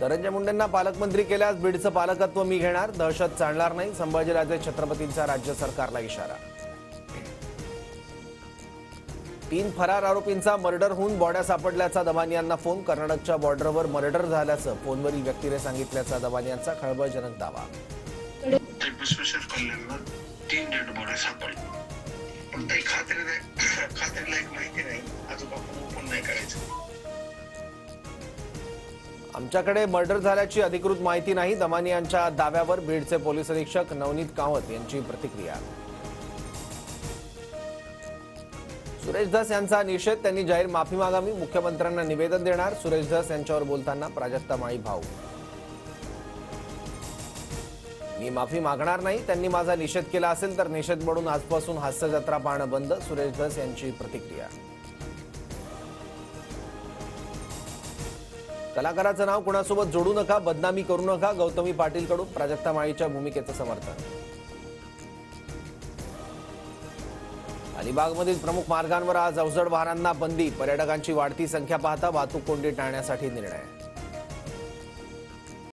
धनंजय मुंडेंना पालकमंत्री केल्यास बीडचं पालकत्व मी घेणार, दहशत चालणार नाही, संभाजीराजे छत्रपतींचा राज्य सरकारला इशारा। 3 फरार आरोपींचा मर्डर होऊन बॉड्या सापडल्याचा दमानियांना फोन, कर्नाटकच्या बॉर्डरवर मर्डर झाल्याचं फोनवरील व्यक्तीने सांगितल्याचा दमानियांचा खळबळजनक दावा। तीन डेड बॉड्या सापडल्या, पण काही खात्रीलायक माहिती नाही, अजून आपण ओपन नाही करायचं। आमच्याकडे मर्डर झाल्याची अधिकृत माहिती नाही, दमानियांच्या दाव्यावर बीडचे पोलीस अधीक्षक नवनीत कामत यांची प्रतिक्रिया। सुरेश धस यांचा निषेध, त्यांनी जाहीर माफी मागावी, मुख्यमंत्र्यांना निवेदन देणार। सुरेश धस यांच्यावर बोलताना प्राजक्ता माळी भाऊ, मी माफी मागणार नाही, त्यांनी माझा निषेध केला असेल तर निषेध म्हणून आजपासून हास्य जत्रा पाहणं बंद। सुरेश धस यांची प्रतिक्रिया। कलाकाराचं नाव कुणासोबत जोडू नका, बदनामी करू नका, गौतमी पाटीलकडून प्राजक्ता माळीच्या भूमिकेचं समर्थन। अलिबागमधील प्रमुख मार्गांवर आज अवजड वाहनांना बंदी, पर्यटकांची वाढती संख्या पाहता वाहतूक कोंडी टाळण्यासाठी निर्णय।